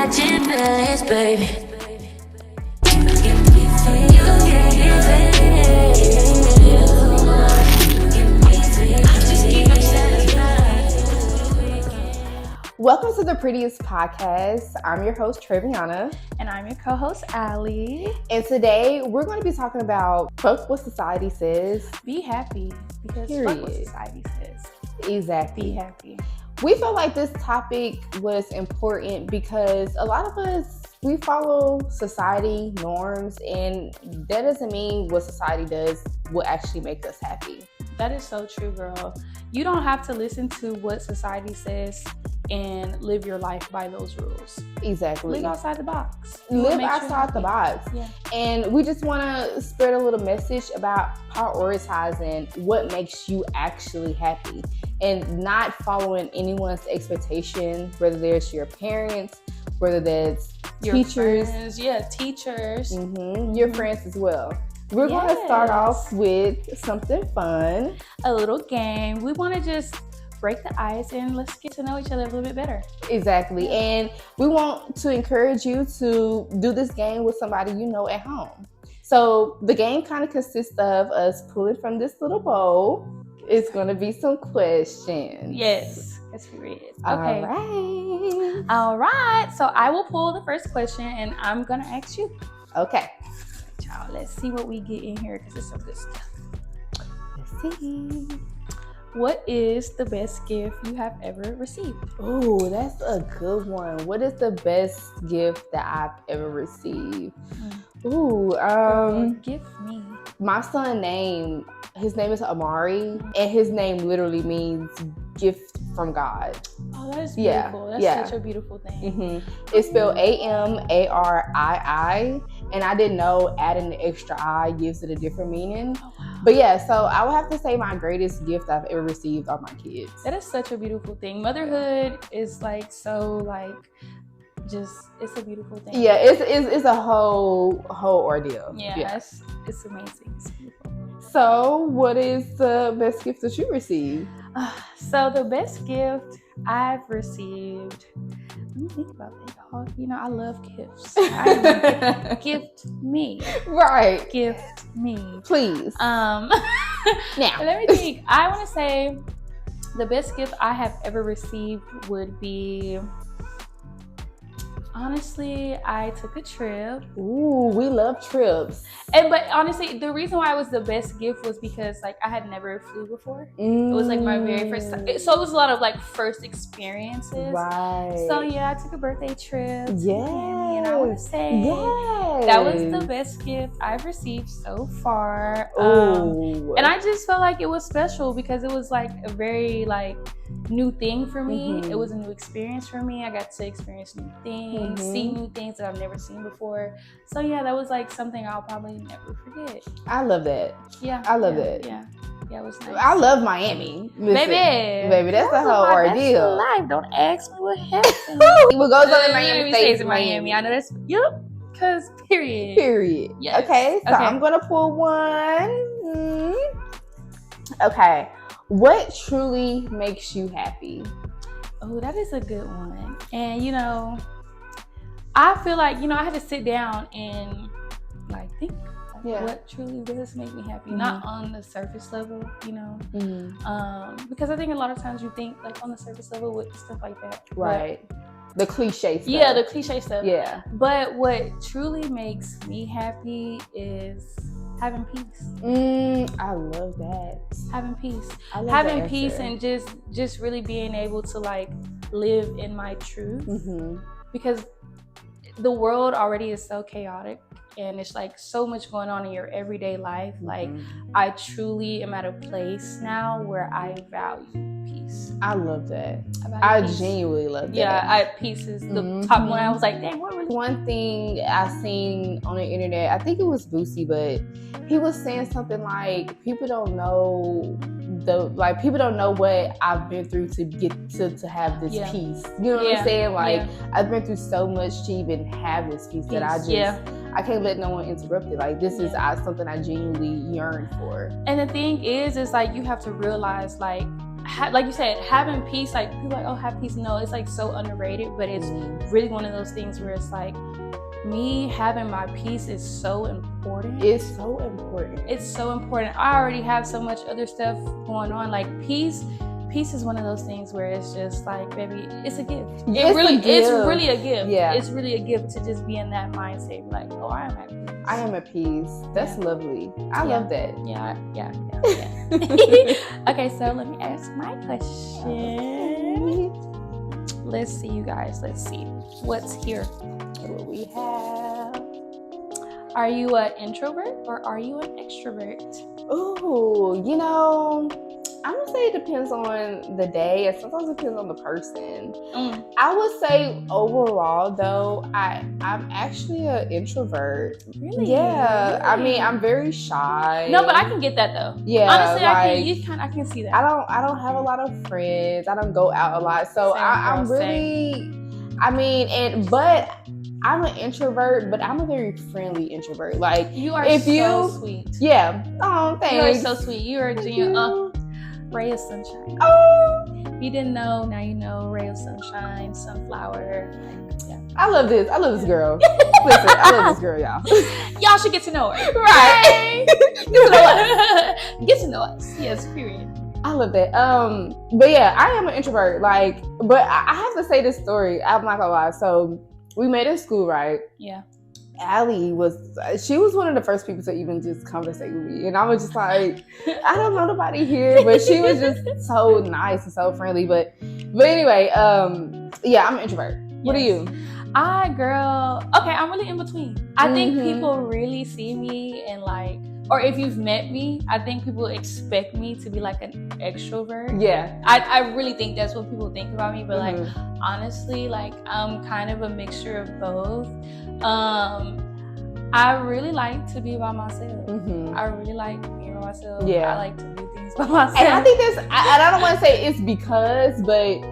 catching feelings, baby. Welcome to the Prettiest Podcast. I'm your host, Treviana. And I'm your co-host, Allie. And today, we're going to be talking about fuck what society says. Be happy, because fuck what society says. Exactly. Be happy. We felt like this topic was important because a lot of us, we follow society norms, and that doesn't mean what society does will actually make us happy. That is so true, girl. You don't have to listen to what society says and live your life by those rules. Exactly. Live outside the box. Live outside the box. Yeah. And we just want to spread a little message about prioritizing what makes you actually happy and not following anyone's expectation, whether there's your parents, whether that's your teachers. Friends. Yeah, teachers. Your friends as well. We're going to start off with something fun. A little game. We want to just break the ice and let's get to know each other a little bit better. Exactly. And we want to encourage you to do this game with somebody you know at home. So the game kind of consists of us pulling from this little bowl. It's going to be some questions. Yes. Let's be read. Okay. All right. So I will pull the first question and I'm going to ask you. Okay. Child, let's see what we get in here because it's some good stuff. Let's see. What is the best gift you have ever received? Oh, that's a good one. What is the best gift that I've ever received? Gift me. My son his name is Amari, and his name literally means gift from God. Oh, that is beautiful. That's such a beautiful thing. It's spelled Amarii, and I didn't know adding the extra I gives it a different meaning. Oh, wow. But yeah, so I would have to say my greatest gift I've ever received are my kids. That is such a beautiful thing. Motherhood is it's a beautiful thing. Yeah, it's a whole ordeal. Yeah. It's amazing. It's beautiful. So, what is the best gift that you received? So the best gift I've received, let me think about that. I love gifts. Gift me. Right. Gift me. Please. Now, let me think. I want to say the best gift I have ever received would be, honestly, I took a trip. Ooh, we love trips. But honestly, the reason why it was the best gift was because I had never flew before. It was my very first time. So it was a lot of first experiences. Right. So yeah, I took a birthday trip to Yes. Miami, and I want to say that was the best gift I've received so far. And I just felt like it was special because it was a very new thing for me. It was a new experience for me. I got to experience new things, see new things that I've never seen before. So yeah, that was something I'll probably never forget. I love that. Yeah. I love that. Yeah, it was nice. I love Miami. Listen, baby, that's the whole ordeal. Life. Don't ask me what happened. What goes on in Miami stays in Miami. I know that's because period. Yes. Okay, so I'm gonna pull one. Okay, what truly makes you happy? Oh, that is a good one. And I feel like I had to sit down and think what truly does make me happy. Not on the surface level, because I think a lot of times you think on the surface level with stuff like that, right? The cliche stuff. Yeah, the cliche stuff. Yeah. But what truly makes me happy is having peace. I love that. Having peace. I love having peace and just really being able to live in my truth. Because the world already is so chaotic and it's so much going on in your everyday life. I truly am at a place now where I value peace. I love that. I genuinely love that. Yeah, peace is the top one. I was like, dang, what was one thing I seen on the internet? I think it was Boosie, but he was saying something people don't know people don't know what I've been through to get to have this peace. You know what I'm saying? I've been through so much to even have this peace that I can't let no one interrupt it. This is something I genuinely yearn for. And the thing is you have to realize like you said, having peace, like people are like, oh, have peace. No, it's like so underrated, but it's really one of those things where it's like, me having my peace is so important. It's so important. It's so important. I already have so much other stuff going on. Like peace is one of those things where it's just like, baby, it's a gift. It's really a gift. Yeah. It's really a gift to just be in that mindset. Like, oh, I am at peace. I am at peace. That's lovely. I love that. Yeah. Okay, so let me ask my question. Let's see, you guys. Let's see. What's here? What we have. Are you an introvert or are you an extrovert? Ooh, you know, I'm gonna say it depends on the day, and sometimes it depends on the person. I would say overall, though, I'm actually an introvert. Really? Yeah. Really? I mean, I'm very shy. No, but I can get that though. Yeah. Honestly, like, I can see that. I don't have a lot of friends. I don't go out a lot, so I'm really. I mean, but I'm an introvert, but I'm a very friendly introvert. Like, you are so sweet. Yeah. Oh, thanks. You are so sweet. You are a genuine ray of sunshine. Oh. You didn't know, now you know. Ray of sunshine, sunflower. Yeah. I love this girl. Listen, I love this girl, y'all. Y'all should get to know her. Right. Get to know us. Get to know us. Yes, period. I love that. But yeah, I am an introvert. Like, but I have to say this story. I'm not gonna lie. So we met in school, right? Yeah. Allie was one of the first people to even just conversate with me, and I was just like, I don't know nobody here, but she was just so nice and so friendly. But anyway, yeah, I'm an introvert. What are you? Okay, I'm really in between. I think people really see me and like, or if you've met me, I think people expect me to be like an extrovert. Yeah. I really think that's what people think about me, but like, honestly, like, I'm kind of a mixture of both. I really like to be by myself. I really like being by myself. Yeah. I like to do things by myself. And I think I don't want to say it's because, but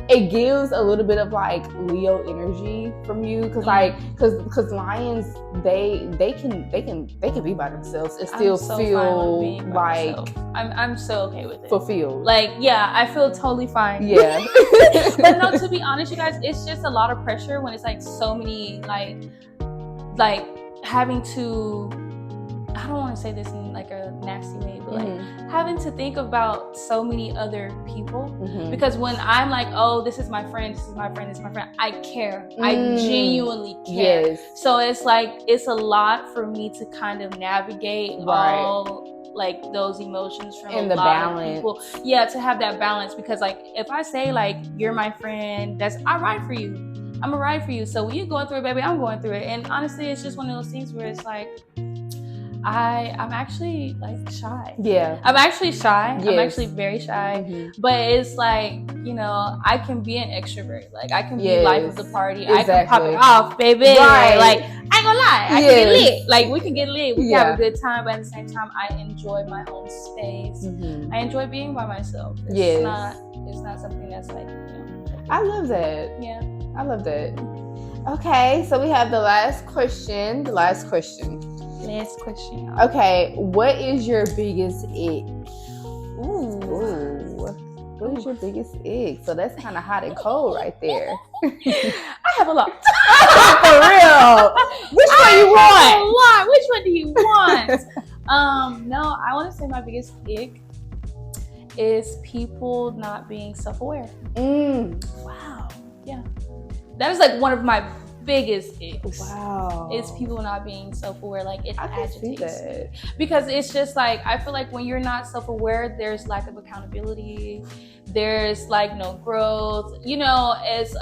it gives a little bit of like Leo energy from you, because lions they can be by themselves and still feel like I'm so okay with it. Fulfilled. Like, yeah, I feel totally fine. Yeah. But no, to be honest, you guys, it's just a lot of pressure when it's like so many like having to, I don't want to say this in like a nasty way, but like having to think about so many other people. Because when I'm like, oh, this is my friend, I care. I genuinely care. Yes. So it's like, it's a lot for me to kind of navigate all like those emotions from a lot of people. Yeah, to have that balance. Because like, if I say like, you're my friend, I ride for you. I'm a ride for you. So when you're going through it, baby, I'm going through it. And honestly, it's just one of those things where it's like, I'm actually like shy. Yeah. I'm actually shy. Yes. I'm actually very shy. But it's like, you know, I can be an extrovert. Like, I can be life of the party. Exactly. I can pop it off, baby. Right. Like, I ain't gonna lie. I can get lit. Like, we can get lit. We can have a good time. But at the same time, I enjoy my own space. I enjoy being by myself. It's not something that's like, you know. I love that. Yeah. I love that. Okay, so we have the last question. Last question, y'all. Okay, what is your biggest ick? Ooh. What is your biggest ick? So that's kind of hot and cold right there. I have a lot. For real. Which one you want? A lot. Which one do you want? No, I want to say my biggest ick is people not being self-aware. Wow. Yeah. That is like one of my biggest icks. Wow. Is people not being self-aware. Like, it agitates me. Because it's just like, I feel like when you're not self-aware, there's lack of accountability. There's like no growth. You know, it's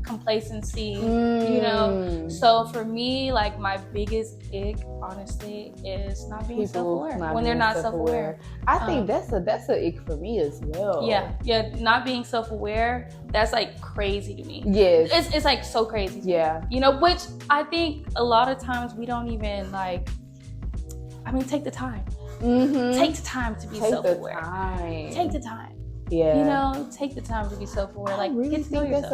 complacency. You know. So for me, like, my biggest ick, honestly, is not being self-aware. When they're not self-aware. I think that's a ick for me as well. Yeah. Not being self-aware, that's like crazy to me. Yes. It's like so crazy. Yeah. You know, which I think a lot of times we don't even like, I mean, take the time. Take the time to be self-aware. Take the time. Yeah. You know, take the time to be self-aware. Like, I really get to know think yourself.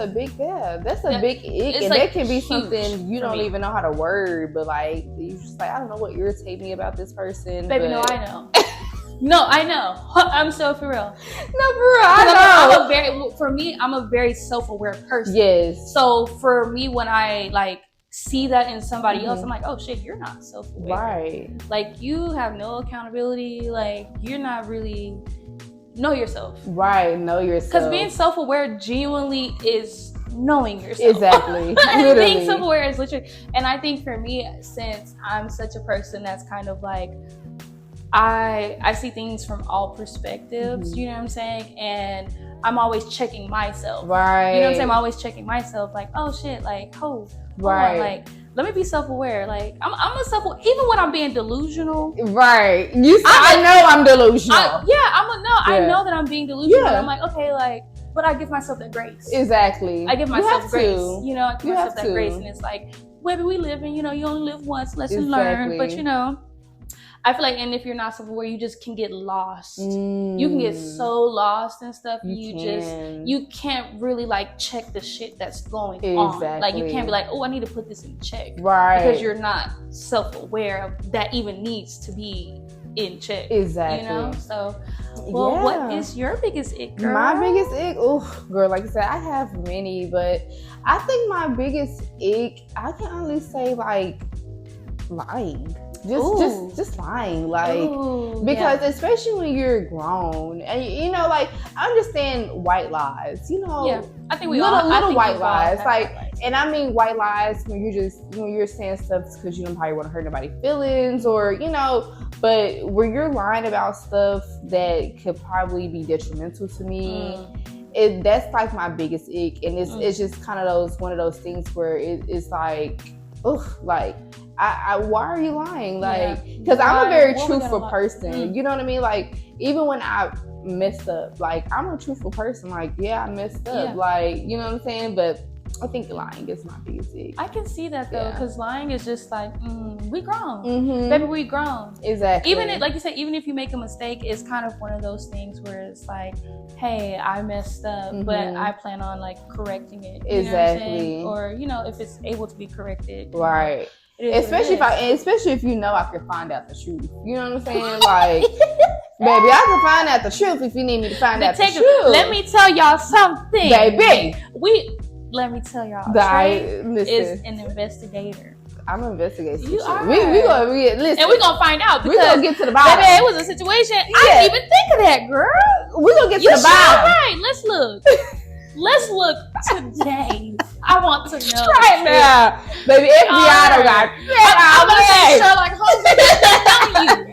That's a big ick. And like that can be something you don't even know how to word, but like, you just like, I don't know what irritates me about this person. Baby, no, I know. No, I know. I'm so for real. No, for real. I know. I'm a very self-aware person. Yes. So for me, when I like see that in somebody else, I'm like, oh shit, you're not self-aware. Right. Like you have no accountability. Like you're not really know yourself. Right. Know yourself. Because being self-aware genuinely is knowing yourself. Exactly. And being self-aware is literally, and I think for me, since I'm such a person that's kind of like, I see things from all perspectives, you know what I'm saying? And I'm always checking myself. Right. You know what I'm saying? I'm always checking myself, like, oh shit, like, right. Like, let me be self-aware. Like, I'm a self-aware, even when I'm being delusional. Right. I know I'm delusional. I know that I'm being delusional. Yeah. I'm like, okay, like, but I give myself that grace. Exactly. I give myself grace. You know, I give myself that grace. And it's like, baby, we live in, you know, you only live once, lesson learned. But, you know, I feel like, and if you're not self-aware, you just can get lost. You can get so lost and stuff. You can't really like check the shit that's going on. Like you can't be like, oh, I need to put this in check. Right. Because you're not self-aware of that even needs to be in check. Exactly. You know? So, well, what is your biggest ick, girl? My biggest ick? Oh, girl, like I said, I have many, but I think my biggest ick, I can only say like lying. Just lying, like, because especially when you're grown, and you know, like, I understand white lies, you know, I think we little white lies, like, and I mean white lies when you're saying stuff because you don't probably want to hurt nobody's feelings, or you know, but where you're lying about stuff that could probably be detrimental to me. That's like my biggest ick, and it's just kind of one of those things where it's like, ugh, like. Why are you lying? Like, because I'm a very truthful person. You know what I mean? Like, even when I messed up, like, I'm a truthful person. Like, yeah, I messed up. Like, you know what I'm saying? But I think lying is my biggest ick. I can see that though, because lying is just like, we grown. Baby, we grown. Exactly. Even like you said, even if you make a mistake, it's kind of one of those things where it's like, hey, I messed up, but I plan on like correcting it. You know what I'm saying? Or, you know, if it's able to be corrected. Right. Especially if you know I can find out the truth. You know what I'm saying? Like, baby, I can find out the truth if you need me to find out the truth. Let me tell y'all something, baby. Let me tell y'all. Trey is an investigator. I'm investigating. You are. We gonna listen, and we're gonna find out. We're gonna get to the bottom. Baby, it was a situation. I didn't even think of that, girl. We're gonna get to the bottom. Right. Let's look. Let's look today. I want to know. Right now, baby. FBI don't got. I'm gonna say Sherlock Holmes.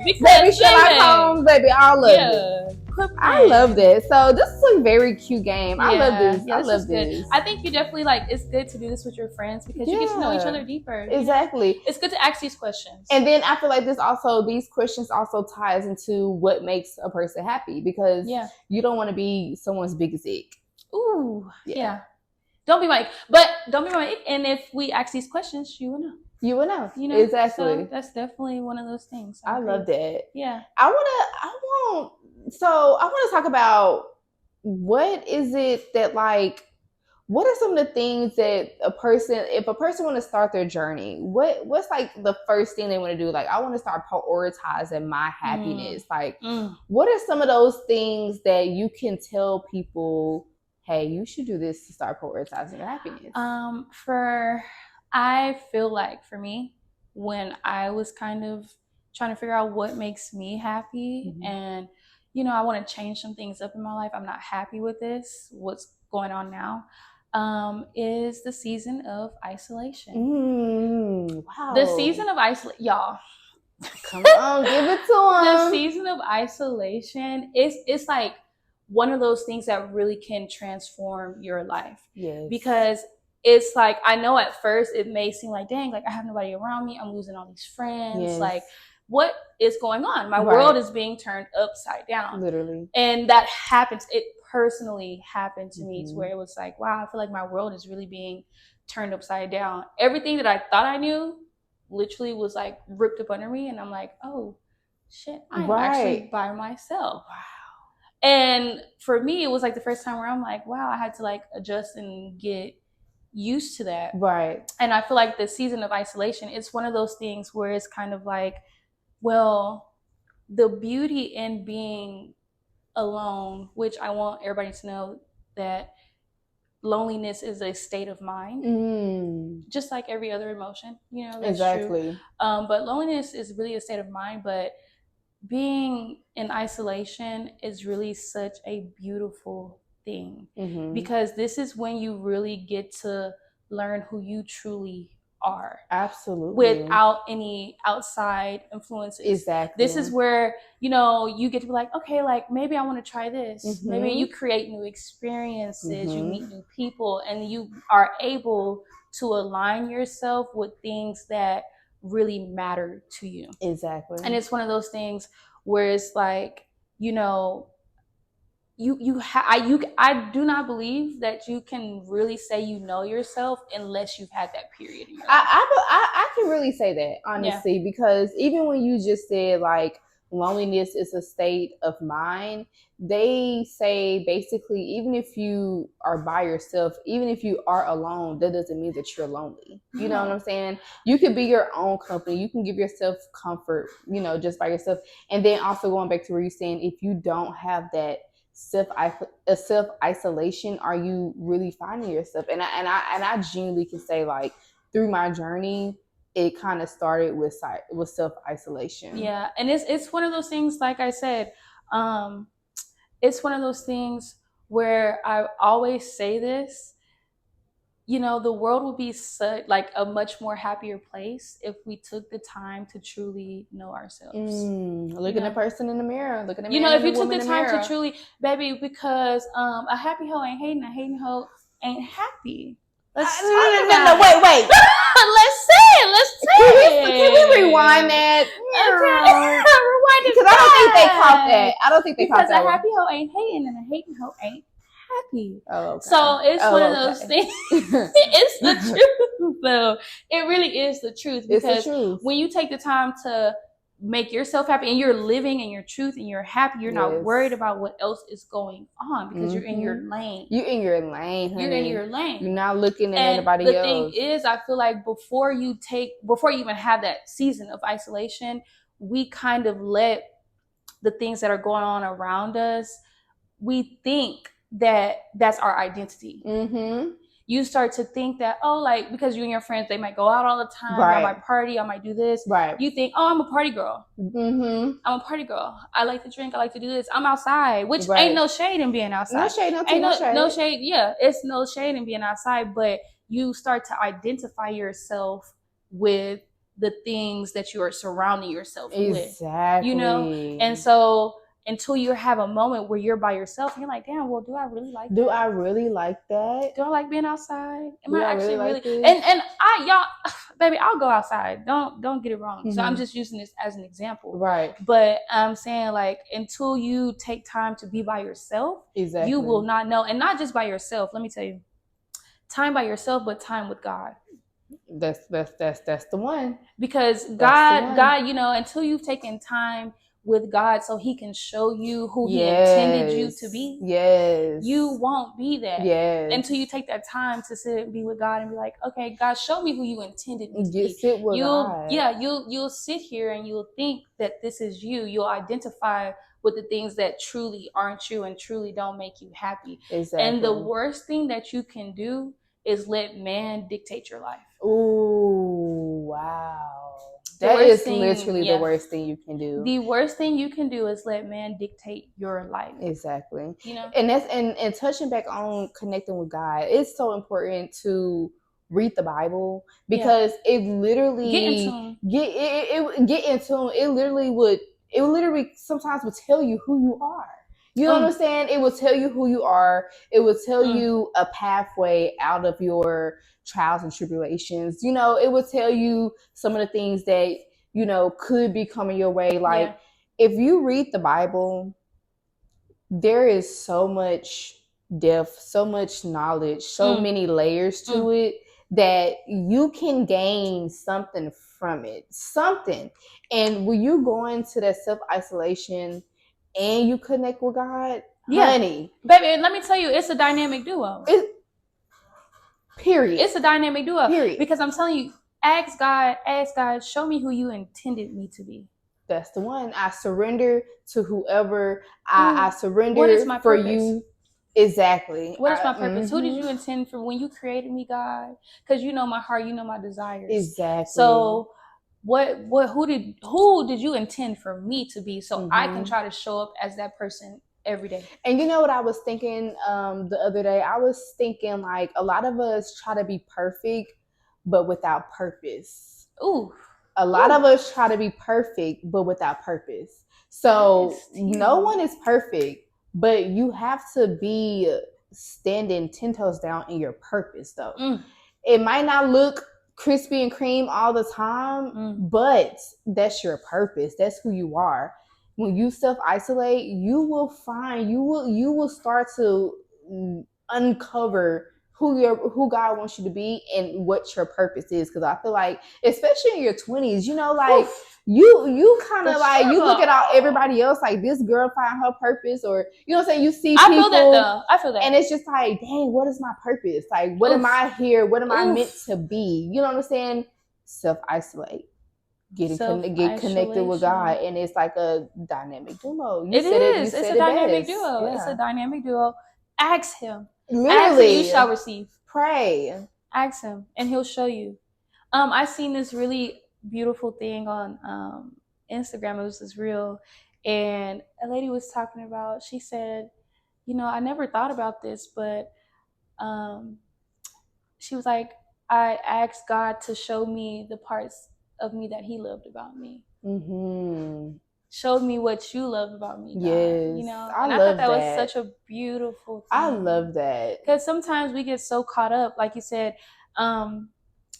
Baby, Sherlock Holmes, baby. I love it. I love this. So this is a very cute game. I love this. I love this. I think you definitely like. It's good to do this with your friends because you get to know each other deeper. Exactly. You know? It's good to ask these questions. And then I feel like these questions also ties into what makes a person happy, because you don't want to be someone's biggest ick. Ooh, yeah. Don't be my ick. And if we ask these questions, you will know. You will know. You know, exactly. So that's definitely one of those things. I love that. Yeah. I want to talk about what is it that like. What are some of the things that if a person want to start their journey, what's like the first thing they want to do? Like, I want to start prioritizing my happiness. Like, what are some of those things that you can tell people, hey, you should do this to start prioritizing your happiness? I feel like for me, when I was kind of trying to figure out what makes me happy, and, you know, I want to change some things up in my life. I'm not happy with what's going on now. Is the season of isolation. Wow. The season of isolation, y'all. Come on, give it to them. The season of isolation it's like one of those things that really can transform your life. Yes. Because it's like, I know at first it may seem like, dang, like I have nobody around me. I'm losing all these friends. Yes. Like, what is going on? My world is being turned upside down. Literally. And that happens. It personally happened to me, to where it was like, wow, I feel like my world is really being turned upside down. Everything that I thought I knew literally was like ripped up under me. And I'm like, oh shit, I'm actually by myself. Wow. And for me, it was like the first time where I'm like, wow, I had to like adjust and get used to that. Right. And I feel like the season of isolation, it's one of those things where it's kind of like, well, the beauty in being alone, which I want everybody to know that loneliness is a state of mind, just like every other emotion, that's exactly true. But loneliness is really a state of mind, but being in isolation is really such a beautiful thing, because this is when you really get to learn who you truly are. Absolutely. Without any outside influences. Exactly. This is where, you get to be like, okay, like maybe I want to try this. Maybe you create new experiences, you meet new people, and you are able to align yourself with things that really matter to you. Exactly. And it's one of those things where it's like, I do not believe that you can really say you know yourself unless you've had that period in your life. I can really say that, honestly, because even when you just said like loneliness is a state of mind, they say basically even if you are by yourself, even if you are alone, that doesn't mean that you're lonely. You know what I'm saying? You could be your own company. You can give yourself comfort, just by yourself. And then also going back to where you're saying, if you don't have that self-isolation, are you really finding yourself? And I genuinely can say, like, through my journey, it kind of started with self-isolation. Yeah, and it's one of those things, like I said, it's one of those things where I always say this, the world would be such like a much more happier place if we took the time to truly know ourselves. Looking at the person in the mirror, looking at if you took the time to truly, baby, because a happy hoe ain't hating, a hating hoe ain't happy. Let's talk about it. Wait. Let's say it. Can we rewind that? Okay. Rewind it. Because I don't think they caught that. I don't think they caught that. Because a happy hoe ain't hating and a hating hoe ain't happy. Oh, okay. So it's one of those things. It's the truth, though. It really is the truth. Because it's the truth. When you take the time to make yourself happy and you're living in your truth and you're happy, you're not worried about what else is going on, because you're in your lane. You're in your lane, honey. You're in your lane. You're not looking at anybody else. The thing is, I feel like before you even have that season of isolation, we kind of let the things that are going on around us, we think that that's our identity. You start to think that, because you and your friends, they might go out all the time, I might party, I might do this. Right. You think, I'm a party girl. I'm a party girl. I like to drink, I like to do this. I'm outside, which ain't no shade in being outside. No shade, no shade. No shade, yeah. It's no shade in being outside, but you start to identify yourself with the things that you are surrounding yourself with. Exactly. And so until you have a moment where you're by yourself, you're like, damn, well, do I really like that? Do I really like that? Do I like being outside? Am I actually really? And y'all, baby, I'll go outside. Don't get it wrong. So I'm just using this as an example. Right. But I'm saying, like, until you take time to be by yourself, you will not know. And not just by yourself. Let me tell you, time by yourself, but time with God. That's the one. Because God, until you've taken time with God so he can show you who he intended you to be, you won't be that until you take that time to sit and be with God and be like, okay, God, show me who you intended me to be. Sit with God. You'll sit here and you'll think that this is you. You'll identify with the things that truly aren't you and truly don't make you happy. Exactly. And the worst thing that you can do is let man dictate your life. Ooh, wow. That is literally the worst thing you can do. The worst thing you can do is let man dictate your life. Exactly. And that's and touching back on connecting with God, it's so important to read the Bible, because it literally get in tune. It literally sometimes would tell you who you are. You know what I'm saying? It will tell you who you are. It will tell you a pathway out of your trials and tribulations. It will tell you some of the things that, could be coming your way. Like, if you read the Bible, there is so much depth, so much knowledge, so many layers to it, that you can gain something from it. Something. And when you go into that self-isolation and you connect with God, honey. Baby, let me tell you, it's a dynamic duo. Period. It's a dynamic duo. Period. Because I'm telling you, ask God, show me who you intended me to be. That's the one. I surrender to whoever. I surrender what is my for purpose? you. Exactly. What is my purpose? Who did you intend for when you created me, God? Because you know my heart, you know my desires. Exactly. So who did you intend for me to be, so I can try to show up as that person every day? And you know what I was thinking the other day? I was thinking like a lot of us try to be perfect, but without purpose. Ooh. A lot of us try to be perfect, but without purpose. So no one is perfect, but you have to be standing 10 toes down in your purpose, though. It might not look crispy and cream all the time, but that's your purpose. That's who you are. When you self-isolate, you will start to uncover who God wants you to be and what your purpose is. Because I feel like, especially in your 20s, you know, like you kind of like you look at everybody else like this girl find her purpose, or you know what I'm saying, you see people. I feel that, and it's just like, dang, what is my purpose? Like, what am I here? What am I meant to be? You know what I'm saying? Self-isolate. Get connected with God, and it's like a dynamic duo. It's a dynamic duo. Yeah. It's a dynamic duo. Ask Him. Literally. Ask and you shall receive. Pray. Ask Him, and He'll show you. I seen this really beautiful thing on Instagram. It was this reel, and a lady was talking about. She said, "You know, I never thought about this, but she was like, I asked God to show me the parts of me that He loved about me. Showed me what you love about me, God. Yes, you know, I thought that was such a beautiful thing. I love that, because sometimes we get so caught up, like you said,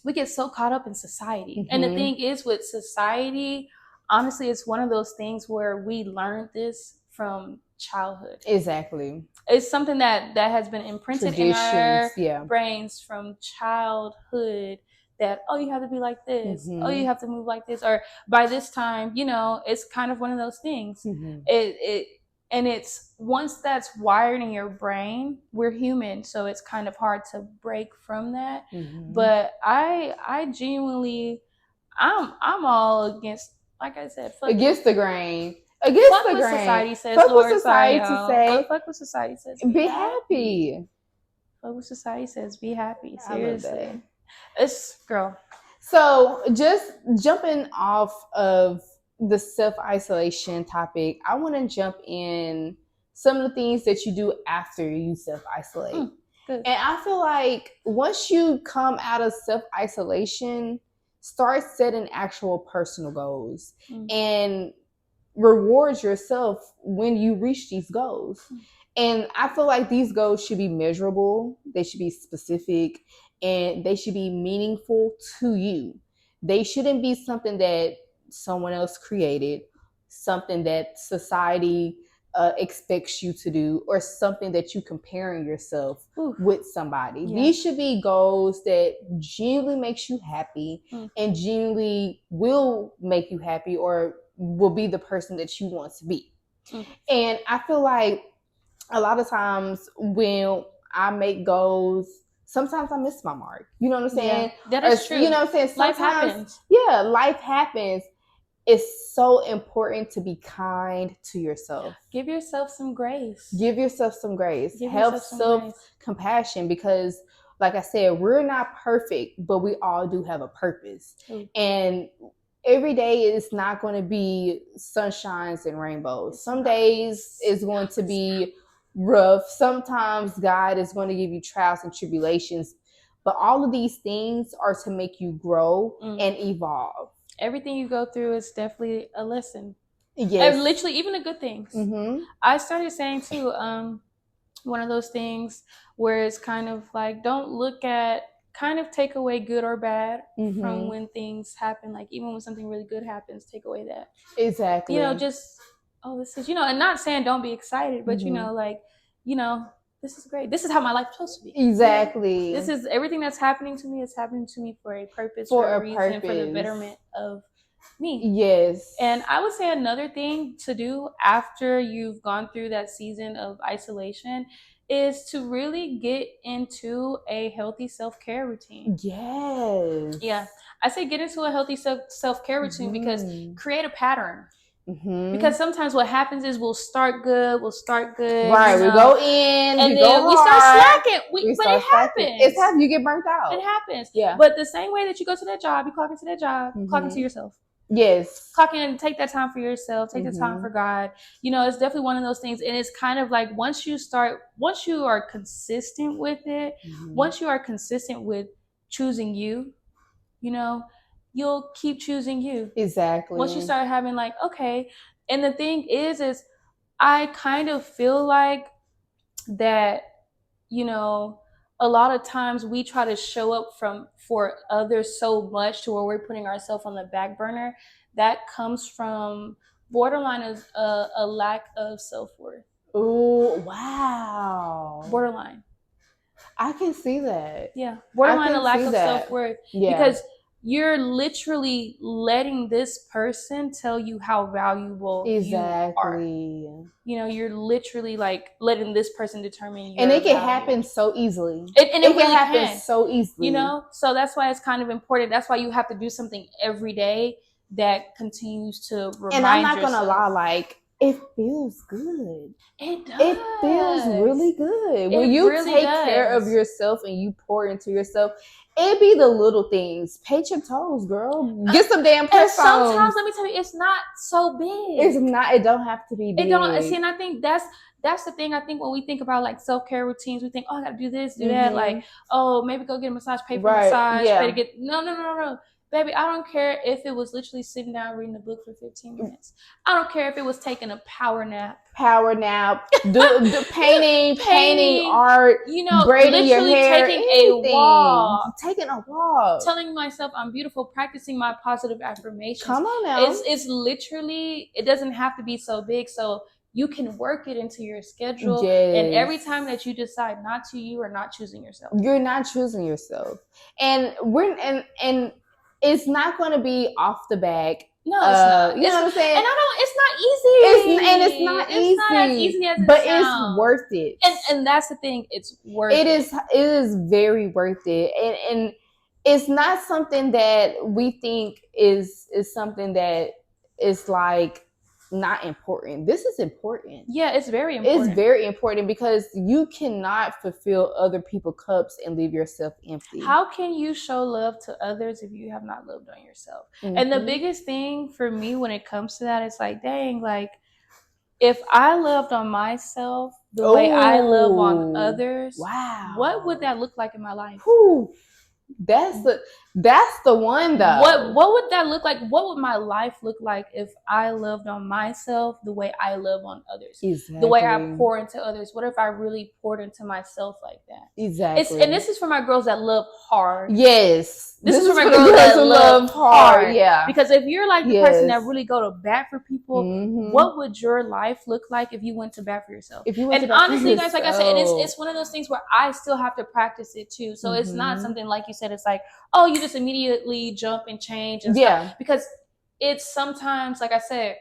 we get so caught up in society. And the thing is, with society, honestly, it's one of those things where we learned this from childhood. Exactly. It's something that has been imprinted in our brains from childhood. That, oh, you have to be like this. Oh, you have to move like this. Or by this time, you know, it's kind of one of those things. And it's, once that's wired in your brain, we're human, so it's kind of hard to break from that. But I genuinely, I'm all against, like I said, against the grain. Against fuck the what grain. society says. Fuck Lord, what society say. Fuck what society says. Be happy. Fuck what society says. Be happy. Seriously. I love that. It's girl. So just jumping off of the self-isolation topic, I want to jump in some of the things that you do after you self-isolate. And I feel like once you come out of self-isolation, start setting actual personal goals and reward yourself when you reach these goals. And I feel like these goals should be measurable. They should be specific. And they should be meaningful to you. They shouldn't be something that someone else created, something that society expects you to do, or something that you comparing yourself with somebody. Yeah. These should be goals that genuinely makes you happy and genuinely will make you happy, or will be the person that you want to be. And I feel like a lot of times when I make goals, sometimes I miss my mark. You know what I'm saying? Yeah, that is true. You know what I'm saying? Sometimes, life happens. Yeah, life happens. It's so important to be kind to yourself. Give yourself some grace. Give yourself some grace. Have self-compassion, because, like I said, we're not perfect, but we all do have a purpose. And every day is not going to be sunshines and rainbows. Some days is going to be rough. Sometimes God is going to give you trials and tribulations, but all of these things are to make you grow and evolve. Everything you go through is definitely a lesson. Yes. And literally, even the good things. I started saying too, one of those things where it's kind of like, don't look at, kind of take away good or bad from when things happen. Like, even when something really good happens, take away that. Exactly. You know, just, oh, this is, you know, and not saying don't be excited, but you know, like, you know, this is great. This is how my life's supposed to be. Exactly. This is, everything that's happening to me is happening to me for a purpose, for a reason, for the betterment of me. Yes. And I would say another thing to do after you've gone through that season of isolation is to really get into a healthy self-care routine. Yes. Yeah. I say get into a healthy self-care routine because create a pattern. Because sometimes what happens is we'll start good. Right, we go in, and we then go we hard, start slacking. But it happens. It's time you get burnt out. It happens. Yeah. But the same way that you go to that job, you clock into that job, clock into yourself. Yes. Clock in, take that time for yourself, take the time for God. You know, it's definitely one of those things. And it's kind of like once you are consistent with it, once you are consistent with choosing you, you know, you'll keep choosing you. Exactly. Once you start having like, okay. And the thing is I kind of feel like that, you know, a lot of times we try to show up for others so much to where we're putting ourselves on the back burner. That comes from borderline is a lack of self-worth. Oh, wow. Borderline. I can see that. Yeah. Borderline a lack of self-worth. Yeah. Because you're literally letting this person tell you how valuable you are. You know, you're literally like letting this person determine your And it can value. happen so easily. It really can happen so easily. You know, so that's why it's kind of important. That's why you have to do something every day that continues to remind yourself. And I'm not gonna lie, like it feels good. It does. It feels really good when you really take care of yourself and you pour into yourself. It be the little things. Paint your toes, girl. Get some damn press on. Sometimes, let me tell you, it's not so big. It's not. It don't have to be big. It don't. See, and I think that's the thing. I think when we think about like self-care routines, we think, oh, I gotta do this, do that. Like, oh, maybe go get a massage, pay for a massage, pay to get. No. Baby, I don't care if it was literally sitting down reading a book for 15 minutes. I don't care if it was taking a power nap. Do painting, art, you know, braiding your hair, taking a walk, telling myself I'm beautiful, practicing my positive affirmations. Come on now. It's literally, it doesn't have to be so big. So you can work it into your schedule. Yes. And every time that you decide not to, you are not choosing yourself. You're not choosing yourself. And and it's not going to be off the back. No, it's not. You know what I'm saying? And it's not easy. It's not as easy as it sounds. It's worth it. And that's the thing. It's worth it. It is very worth it. And it's not something that we think is something that is like not important. This is important. Yeah, it's very important. It's very important because you cannot fulfill other people's cups and leave yourself empty. How can you show love to others if you have not loved on yourself? And the biggest thing for me when it comes to that is like, dang, like if I loved on myself the way I love on others, wow, what would that look like in my life? Whew. That's the one though. What would that look like? What would my life look like if I loved on myself the way I love on others? Exactly. The way I pour into others. What if I really poured into myself like that? Exactly. And this is for my girls that love hard. Yes. This is for my girls that love hard. Yeah. Because if you're like the person that really go to bat for people, what would your life look like if you went to bat for yourself? And honestly, guys, like I said, it's one of those things where I still have to practice it too. So it's not something like you said, it's like, oh, you just immediately jump and change and stuff. Because it's sometimes, like I said,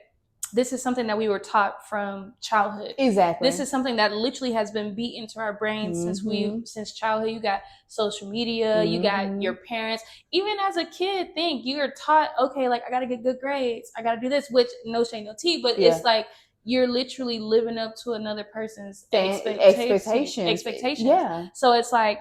this is something that we were taught from childhood. Exactly. This is something that literally has been beat into our brains since childhood. You got social media, you got your parents. Even as a kid, you're taught, okay, like I gotta get good grades, I gotta do this, which no shade, no tea, but it's like you're literally living up to another person's expectations. Yeah. So it's like,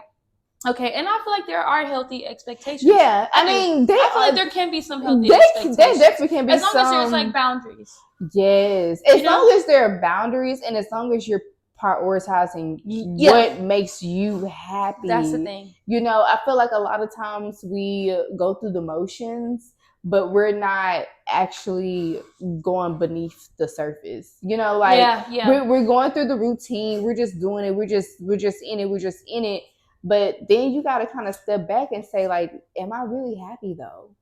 okay, and I feel like there are healthy expectations. Yeah, I mean, I feel like there can be some healthy expectations. There definitely can be as long as there's like boundaries. Yes, as long as there are boundaries, and as long as you're prioritizing what makes you happy. That's the thing. You know, I feel like a lot of times we go through the motions, but we're not actually going beneath the surface. You know, like we're going through the routine. We're just doing it. We're just in it. But then you got to kind of step back and say, like, am I really happy though?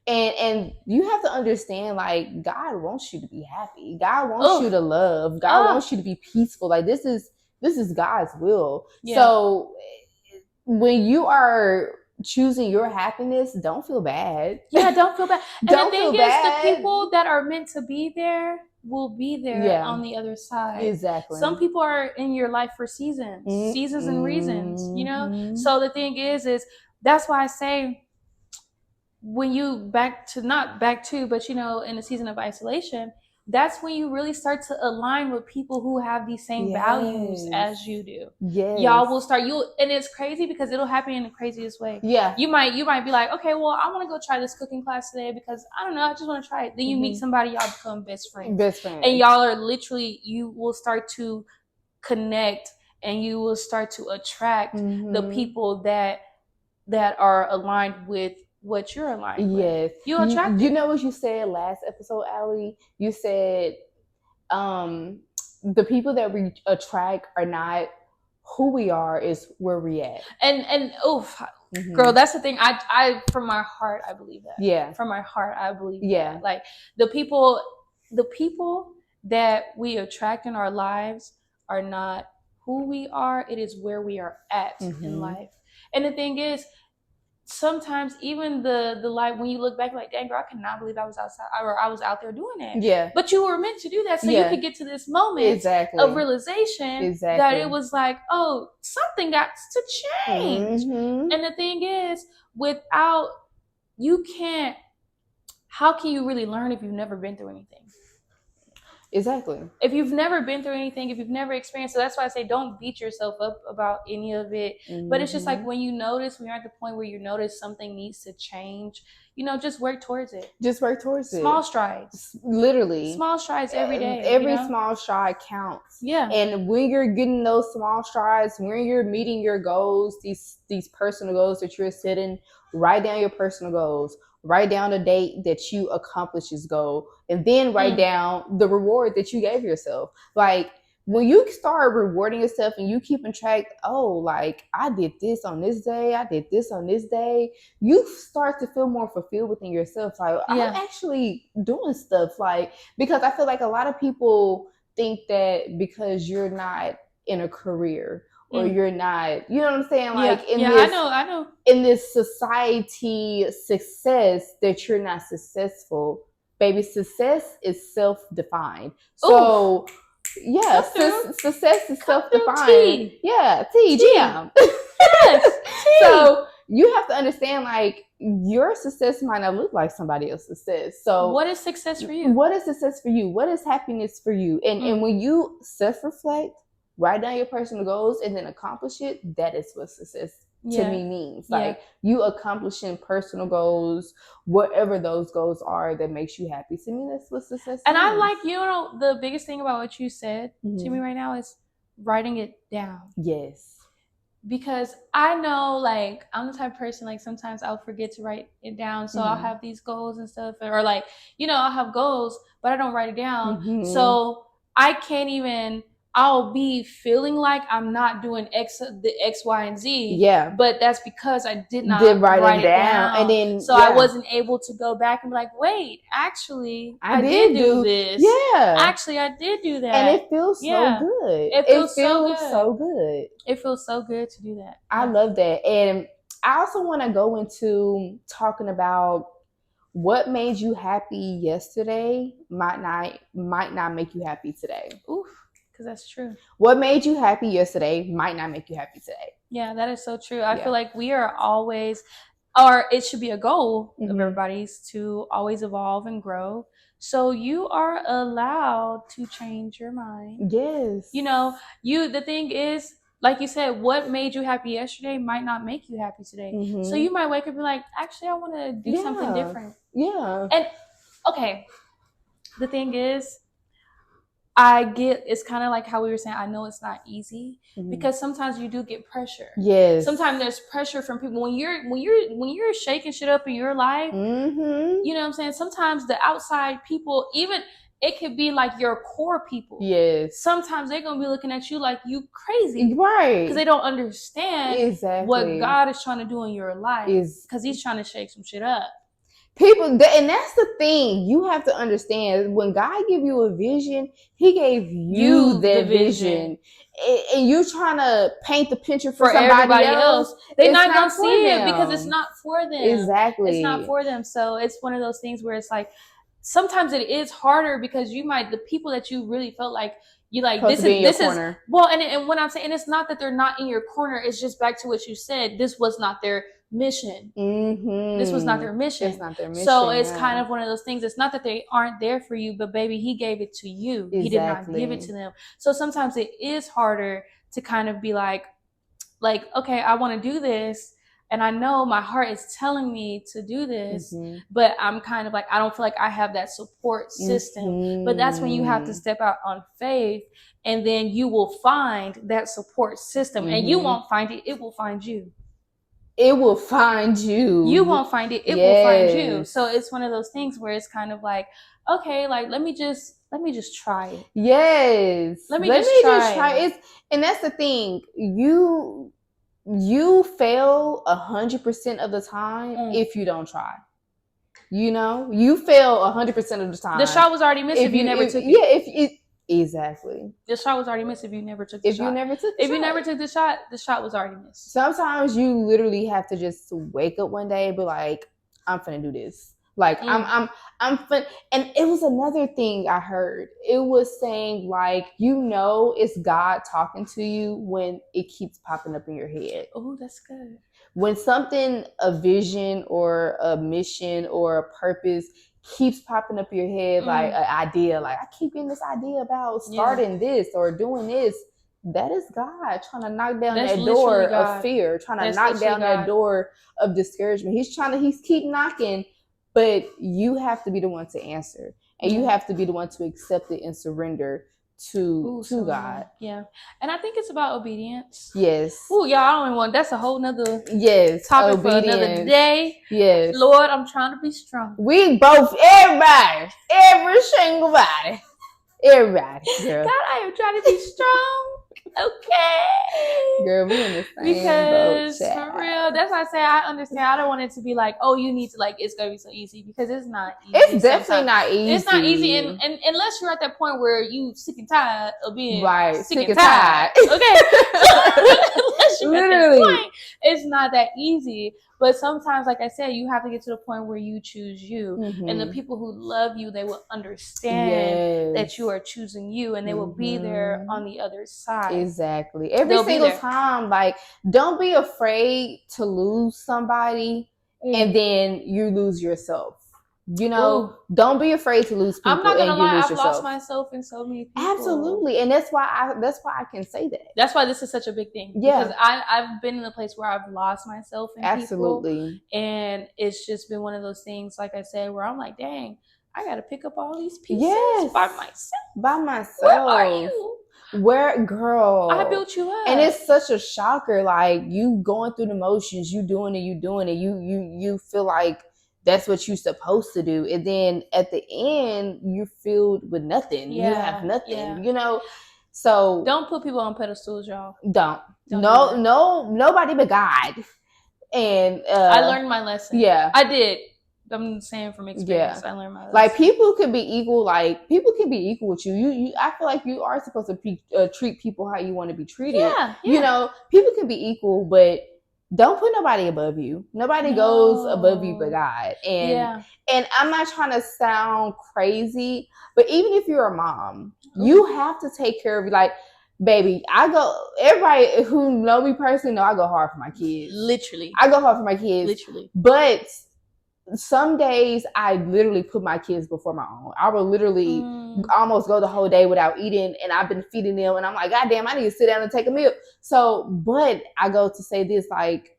And you have to understand, like, God wants you to be happy. God wants you to love. God wants you to be peaceful. Like, this is God's will. Yeah. So when you are choosing your happiness, don't feel bad. Yeah, don't feel bad. And the thing is, the people that are meant to be there will be there on the other side. Exactly. Some people are in your life for seasons and reasons, you know? So the thing is that's why I say, when you but you know, in a season of isolation, that's when you really start to align with people who have these same values as you do. Yes. Y'all will start and it's crazy because it'll happen in the craziest way. Yeah. You might be like, okay, well, I want to go try this cooking class today because I don't know, I just want to try it. Then you meet somebody, y'all become best friends. And y'all are literally, you will start to connect and you will start to attract the people that are aligned with what you're aligned with. Yes. You attract. You know what you said last episode, Allie? You said the people that we attract are not who we are, is where we at. And girl, that's the thing. I from my heart I believe that. Yeah. From my heart I believe that. Like the people that we attract in our lives are not who we are, it is where we are at in life. And the thing is, sometimes even the life, when you look back like, dang girl, I cannot believe I was outside or I was out there doing that. Yeah. But you were meant to do that so you could get to this moment of realization that it was like, oh, something got to change. And the thing is, how can you really learn if you've never been through anything? Exactly. If you've never been through anything, if you've never experienced, so that's why I say don't beat yourself up about any of it. But it's just like when you're at the point where you notice something needs to change, just work towards it. Small strides. Literally. Small strides every day. Every small stride counts. Yeah. And when you're getting those small strides, when you're meeting your goals, these personal goals that you're setting, write down your personal goals. Write down the date that you accomplished this goal, and then write down the reward that you gave yourself. Like when you start rewarding yourself and you keeping track, like I did this on this day, I did this on this day, you start to feel more fulfilled within yourself. Like I'm actually doing stuff. Like, because I feel like a lot of people think that because you're not in a career or you're not, you know what I'm saying? Like I know. In this society success that you're not successful. Baby, success is self-defined. So success is self-defined. Yeah, jam. Yes. So you have to understand, like, your success might not look like somebody else's success. So what is success for you? What is success for you? What is happiness for you? And when you self-reflect, write down your personal goals and then accomplish it, that is what success to me means. Like you accomplishing personal goals, whatever those goals are that makes you happy. To me, that's what success and means. I like, the biggest thing about what you said to me right now is writing it down. Yes. Because I know, like, I'm the type of person, like, sometimes I'll forget to write it down. So I'll have these goals and stuff, or like, I'll have goals, but I don't write it down. So I can't even, I'll be feeling like I'm not doing the X, Y, and Z. Yeah. But that's because I did not write it down. And then, so I wasn't able to go back and be like, wait, actually, I did do this. Yeah. Actually, I did do that. And it feels so good. It feels so good. It feels so good to do that. I love that. And I also want to go into talking about what made you happy yesterday might not make you happy today. Oof. That's true. What made you happy yesterday might not make you happy today. Yeah, that is so true. I feel like we are always, or it should be a goal of everybody's to always evolve and grow. So you are allowed to change your mind. Yes. The thing is, like you said, what made you happy yesterday might not make you happy today. So you might wake up and be like, actually, I want to do something different. Yeah. And okay, the thing is, I get, it's kind of like how we were saying, I know it's not easy because sometimes you do get pressure. Yes. Sometimes there's pressure from people when you're shaking shit up in your life. You know what I'm saying? Sometimes the outside people, even it could be like your core people. Yes. Sometimes they're gonna be looking at you like you crazy, right? Because they don't understand what God is trying to do in your life. Because He's trying to shake some shit up. People, and that's the thing you have to understand. When God give you a vision, He gave you that vision. And you're trying to paint the picture for somebody else. They're not going to see it because it's not for them. Exactly. It's not for them. So it's one of those things where it's like, sometimes it is harder because the people that you really felt like, you like, this is, well, and when I'm saying, it's not that they're not in your corner. It's just back to what you said. This was not their mission. Mm-hmm. This was not their mission. It's not their mission. So it's kind of one of those things. It's not that they aren't there for you, but baby, he gave it to you. Exactly. He did not give it to them. So sometimes it is harder to kind of be like, okay, I want to do this. And I know my heart is telling me to do this, but I'm kind of like, I don't feel like I have that support system. But that's when you have to step out on faith, and then you will find that support system. And you won't find it. It will find you. It will find you. You won't find it. It will find you. So it's one of those things where it's kind of like, okay, like, let me just try it. Yes. Let me just try it. And that's the thing. You fail 100% of the time if you don't try. You know, you fail 100% of the time. The shot was already missed if you never took it. Yeah, exactly. The shot was already missed if you never took the shot. If you never took the shot was already missed. Sometimes you literally have to just wake up one day and be like, I'm finna do this. Like I'm fun. And it was another thing I heard. It was saying like, it's God talking to you when it keeps popping up in your head. Oh, that's good. When something, a vision or a mission or a purpose keeps popping up in your head, like an idea, like I keep getting this idea about starting this or doing this. That is God trying to knock down that door of fear, trying to knock down that door of discouragement. He's keep knocking. But you have to be the one to answer, and you have to be the one to accept it and surrender to God. Yeah, and I think it's about obedience. Yes. Oh, y'all, I don't even want. That's a whole nother obedience. topic for another day. Yes, Lord, I'm trying to be strong. We both, every single body, everybody. Girl. God, I am trying to be strong. Okay, girl, we in the same because boat, for real, that's why I say I understand. I don't want it to be like, oh, you need to it's gonna be so easy, because it's not easy. It's definitely not easy. It's not easy, and unless you're at that point where you sick and tired of being sick and tired. Okay, unless you're at that point, it's not that easy. But sometimes, like I said, you have to get to the point where you choose you. And the people who love you, they will understand that you are choosing you, and they will be there on the other side. Exactly. Every single time, like, don't be afraid to lose somebody and then you lose yourself. You know, don't be afraid to lose people. I'm not gonna lie, I've lost myself in so many people. Absolutely, and that's why I can say that. That's why this is such a big thing. Yeah, because I've been in a place where I've lost myself in people, and it's just been one of those things, like I said, where I'm like, dang, I got to pick up all these pieces by myself. Where are you? Where, girl? I built you up, and it's such a shocker. Like, you going through the motions, you doing it, you feel like that's what you're supposed to do. And then at the end, you're filled with nothing. Yeah, you have nothing, you know? So don't put people on pedestals, y'all. Don't nobody but God. And I learned my lesson. Yeah. I did. I'm saying from experience, I learned my lesson. Like, people can be equal. Like, people can be equal with you. I feel like you are supposed to treat people how you want to be treated. Yeah. You know, people can be equal, but don't put nobody above you. Nobody goes above you but God. And I'm not trying to sound crazy, but even if you're a mom, you have to take care of you. Like, baby, everybody who know me personally know I go hard for my kids. Literally. I go hard for my kids. Literally. But some days I literally put my kids before my own. I will literally almost go the whole day without eating, and I've been feeding them, and I'm like, God damn, I need to sit down and take a meal. So, but I go to say this, like,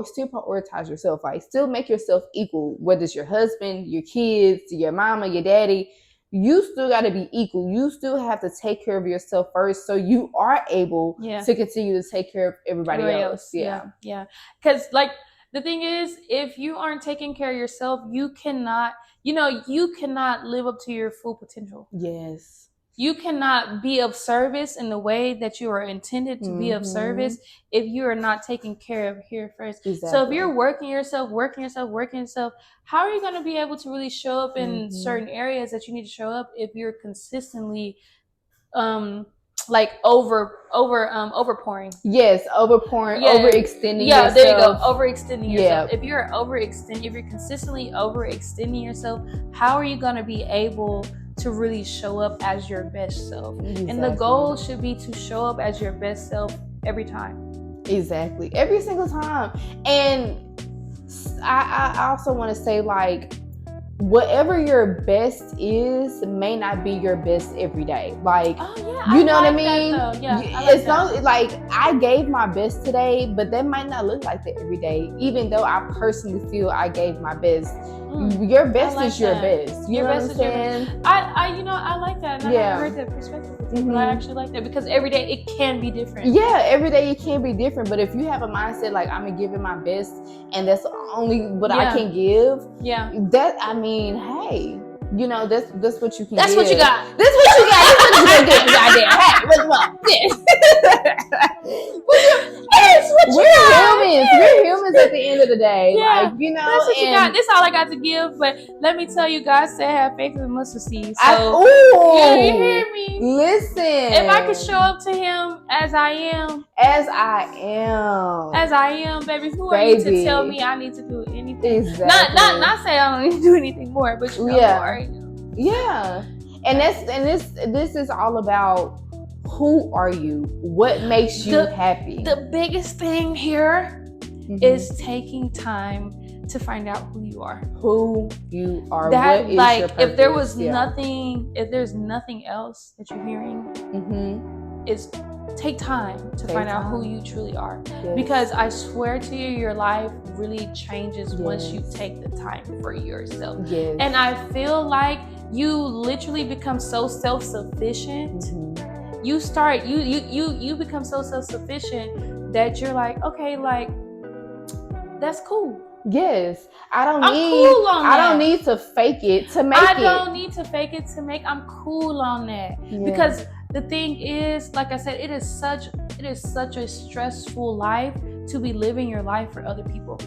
still prioritize yourself. Like, still make yourself equal, whether it's your husband, your kids, your mama, your daddy. You still got to be equal. You still have to take care of yourself first, so you are able to continue to take care of everybody else. Yeah. Because, like, the thing is, if you aren't taking care of yourself, you cannot live up to your full potential. Yes. You cannot be of service in the way that you are intended to be of service if you are not taking care of here first. Exactly. So if you're working yourself, how are you going to be able to really show up in certain areas that you need to show up if you're consistently overpouring? Yes, overpouring, overextending yourself. Yeah, there you go, overextending yourself. If you're consistently overextending yourself, how are you going to be able to really show up as your best self? Exactly. And the goal should be to show up as your best self every time. Exactly. Every single time. And I also want to say, like, whatever your best is may not be your best every day. Like, you know what I mean? It's not like I gave my best today, but that might not look like that every day, even though I personally feel I gave my best. Your best is your best. You know what I'm saying? I like that. And I haven't heard that perspective before, but I actually like that because every day it can be different. Yeah, every day it can be different. But if you have a mindset like I'm gonna give it my best and that's only what I can give, that, I mean, hey, you know, that's what you can That's give. what you got. That's what you got. That's what you gonna get. Goddamn. Hey, what's up? We're humans. We're humans at the end of the day. Yeah, like, you know, that's what you got. This is all I got to give. But let me tell you, God said have faith in the mustard seed. So you hear me? Listen. If I can show up to Him as I am, baby, who are you to tell me I need to do anything? Exactly. Not say I don't need to do anything more, but you know, who are you? Yeah. And this is all about who are you? What makes you happy? The biggest thing here is taking time to find out who you are. Who you are. That, what is like, your purpose? if there was nothing, if there's nothing else that you're hearing, is take time to find out who you truly are. Yes. Because I swear to you, your life really changes once you take the time for yourself. Yes. And I feel like you literally become so self-sufficient. You become so self-sufficient that you're like, okay, like, that's cool. Yes. I don't need to fake it to make it. I don't need to fake it to make. I'm cool on that. Yeah. Because the thing is, like I said, it is such a stressful life to be living your life for other people.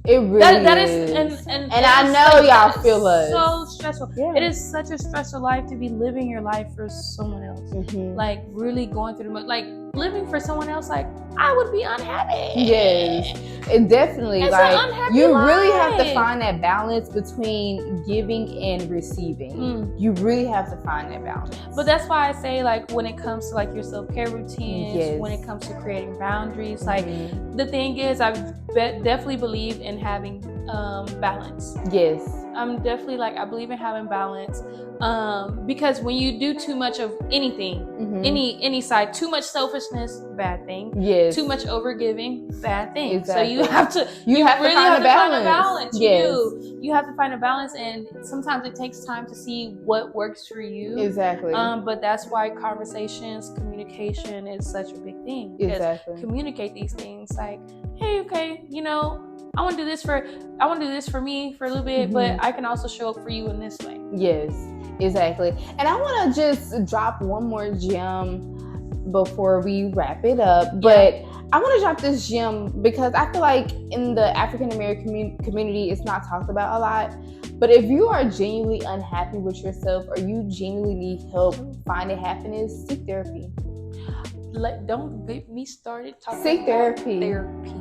It really is. And I know y'all feel us. So stressful. Yeah. It is such a stressful life to be living your life for someone else. Like, really going through like living for someone else. Like, I would be unhappy. Yes, it definitely. It's like, an unhappy you life. really have to find that balance between giving and receiving. You really have to find that balance. But that's why I say, like, when it comes to like your self-care routines, when it comes to creating boundaries, like, the thing is, I definitely believe in having balance. Yes. I'm definitely I believe in having balance, because when you do too much of anything, any side, too much selfishness, bad thing. Yes. Too much overgiving, bad thing. Exactly. So you have to really find a balance. Yes. You have to find a balance, and sometimes it takes time to see what works for you. Exactly. But that's why conversations, communication is such a big thing. Exactly. Communicate these things like, hey, okay, you know, I want to do this for me for a little bit, but I can also show up for you in this way. Yes, exactly. And I want to just drop one more gem before we wrap it up. But I want to drop this gem because I feel like in the African American community, it's not talked about a lot. But if you are genuinely unhappy with yourself, or you genuinely need help finding happiness, seek therapy. Don't get me started talking about therapy.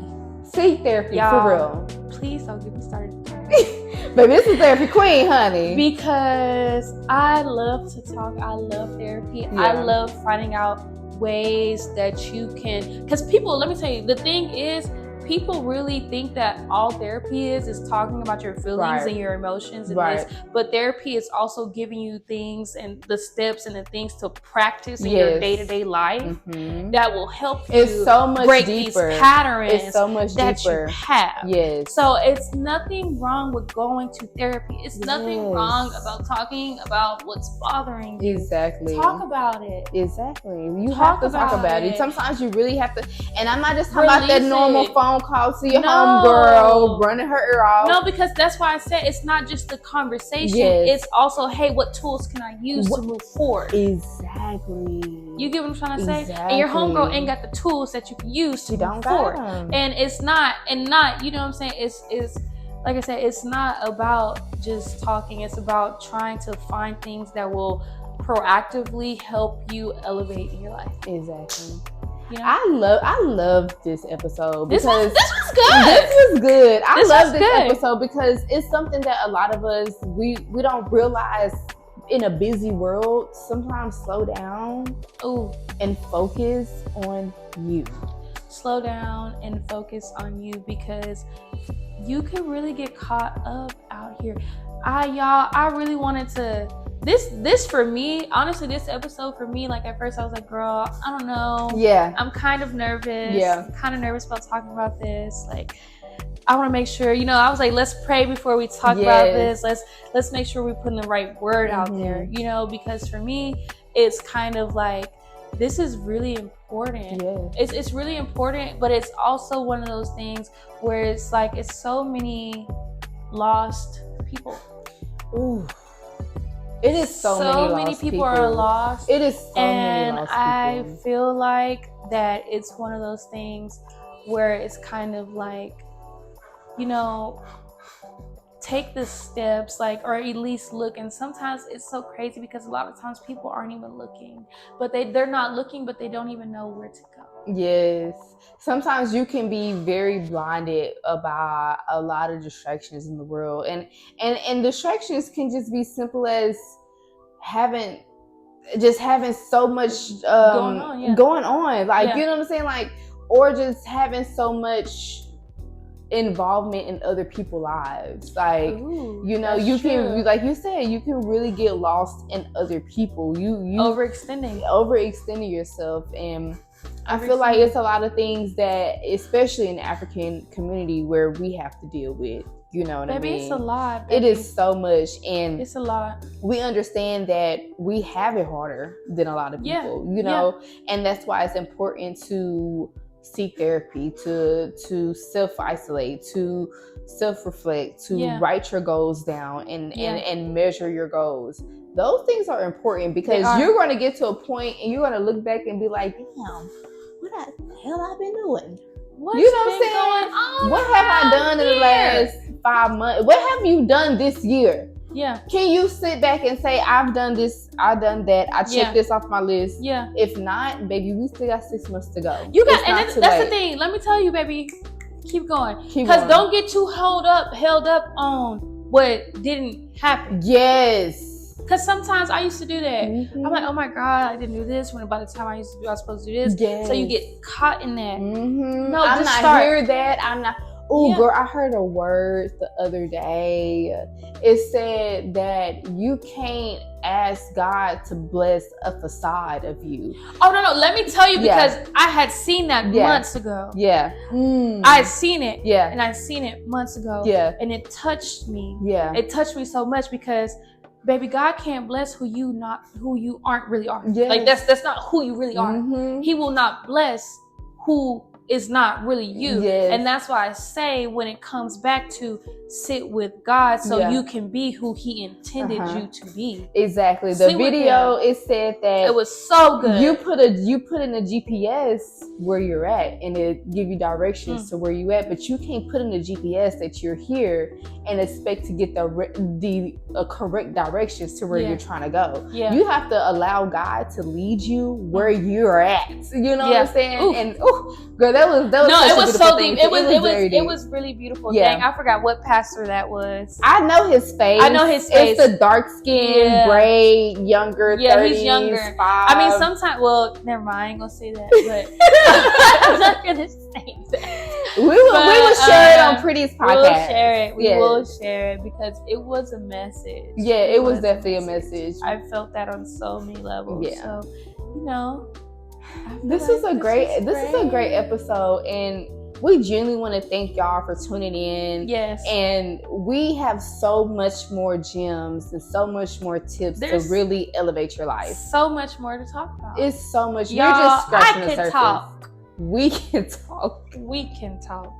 Seek therapy, y'all, for real. Please don't get me started. Baby, this is therapy queen, honey. Because I love to talk. I love therapy. Yeah. I love finding out ways that you can. Because people, let me tell you, the thing is, people really think that all therapy is talking about your feelings and your emotions and this, but therapy is also giving you things and the steps and the things to practice in your day-to-day life that will help you break these patterns that you have. Yes. So it's nothing wrong with going to therapy. It's nothing wrong about talking about what's bothering you. Exactly. Talk about it. Exactly. You have to talk about it. Sometimes you really have to, and I'm not just talking about that normal phone call to your homegirl, running her ear off. No, because that's why I said it's not just the conversation. Yes. It's also, hey, what tools can I use to move forward? Exactly. You get what I'm trying to say? And your homegirl ain't got the tools that you can use to move forward. And it's not, you know what I'm saying? It's like I said, it's not about just talking. It's about trying to find things that will proactively help you elevate in your life. Exactly. You know? I love this episode because this was good. This was good. I love this episode because it's something that a lot of us we don't realize in a busy world. Sometimes slow down and focus on you. slow down and focus on you, because you can really get caught up out here. I really wanted to, this for me, honestly, this episode for me, like at first I was like, girl, I don't know. Yeah. I'm kind of nervous. Yeah. I'm kind of nervous about talking about this. Like, I want to make sure, I was like, let's pray before we talk about this. Let's make sure we're putting the right word out there, because for me, it's kind of like, this is really important. Yeah. It's really important, but it's also one of those things where it's like, it's so many lost people. Ooh. It is so many people are lost. It is so many lost people. And I feel like that it's one of those things where it's kind of like, take the steps, like, or at least look. And sometimes it's so crazy because a lot of times people aren't even looking, but they're not looking, but they don't even know where to go. Yes. Sometimes you can be very blinded by a lot of distractions in the world. And distractions can just be simple as having so much going on. Like, you know what I'm saying? Like, or just having so much involvement in other people's lives. Like, you can, like you said, you can really get lost in other people. You overextending yourself. And I feel like it's a lot of things that, especially in the African community, where we have to deal with. You know what I mean? It's a lot. It is so much, and it's a lot. We understand that we have it harder than a lot of people. And that's why it's important to seek therapy, to self-isolate, to self-reflect, to write your goals down and measure your goals. Those things are important, because you're going to get to a point and you're going to look back and be like, damn, what the hell I've been doing? What's been going on? What have I done in the last 5 months? What have you done this year? Yeah. Can you sit back and say, I've done this, I've done that, I checked this off my list? Yeah. If not, baby, we still got 6 months to go. That's the thing. Let me tell you, baby, keep going. Because don't get too held up on what didn't happen. Yes. Because sometimes I used to do that. I'm like, oh my God, I didn't do this. When by the time I was supposed to do this. Yes. So you get caught in that. No, I'm not hear that. I'm not. Oh, girl, I heard a word the other day. It said that you can't ask God to bless a facade of you. Oh, no. Let me tell you, because I had seen that months ago. Yeah. I had seen it. Yeah. And I seen it months ago. Yeah. And it touched me. Yeah. It touched me so much, because baby, God can't bless who you aren't really are. Yes. Like that's not who you really are. Mm-hmm. He will not bless who is not really you. Yes. And that's why I say, when it comes back to sit with God, so you can be who He intended you to be. Exactly. The video, it said that it was so good. You put in a GPS where you're at, and it give you directions to where you at, but you can't put in the GPS that you're here and expect to get the correct directions to where you're trying to go. Yeah. You have to allow God to lead you where you're at. You know what I'm saying? Oof. And girl, that was it was so deep. It deep. Was really beautiful. Yeah. Dang, I forgot what pastor that was. I know his face. It's the dark skin, gray, younger. Yeah, 30s, he's younger. 5. I mean, sometimes. Well, never mind. I ain't gonna say that. But I'm not gonna say that. We will share it on Prettiest Podcast. We'll share it. We will share it, because it was a message. Yeah, it was definitely a message. I felt that on so many levels. Yeah. So, this is a great episode, and we genuinely want to thank y'all for tuning in. Yes. And we have so much more gems and so much more tips to really elevate your life. So much more to talk about. It's so much. Y'all, you're just scratching the surface. Talk. We can talk. We can talk.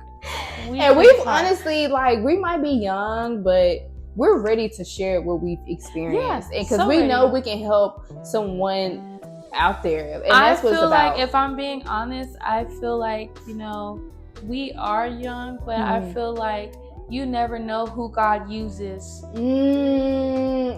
Honestly, like, we might be young, but we're ready to share what we've experienced. Yeah, because we know we can help someone out there. And that's what it's about. I feel like, if I'm being honest, I feel like, we are young, but I feel like you never know who God uses.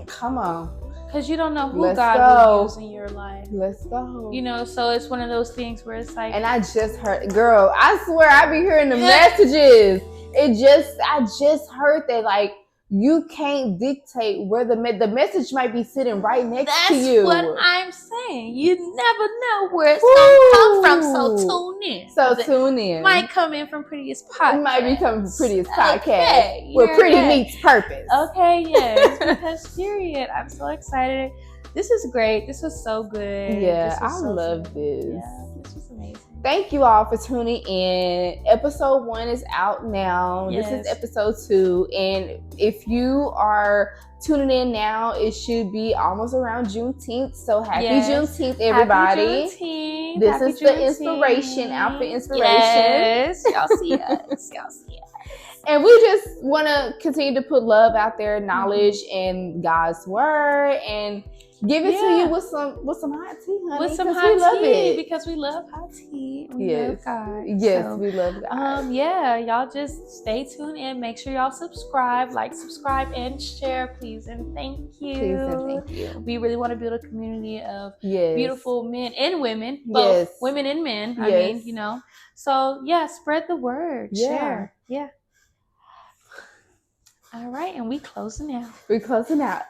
Come on. Because you don't know who God will use in your life. Let's go. So it's one of those things where it's like... And I just heard... Girl, I swear I be hearing the messages. I just heard that, like, you can't dictate where the message might be sitting right next to you. That's what I'm saying. You never know where it's going to come from, so tune in. So tune in. Might come in from Prettiest Podcast. It might become Prettiest Podcast. Okay, where pretty meets purpose. Okay, yes. Because period. I'm so excited. This is great. This was so good. Yeah, I love this. Yeah, this was amazing. Thank you all for tuning in. Episode 1 is out now. Yes. This is episode 2. And if you are tuning in now, it should be almost around Juneteenth. So happy Juneteenth, everybody. Happy Juneteenth. This is the inspiration, outfit inspiration. Yes, y'all see us. Y'all see us. And we just want to continue to put love out there, knowledge, and God's word, and give it to you with some hot tea, honey. With some hot tea, because we love hot tea. We love God. Yes, we love God. Y'all just stay tuned in. Make sure y'all subscribe, subscribe, and share, please. And thank you. Please and thank you. We really want to build a community of beautiful men and women, both women and men. I mean, So spread the word. Share. Yeah. All right, and we closing out. We're closing out.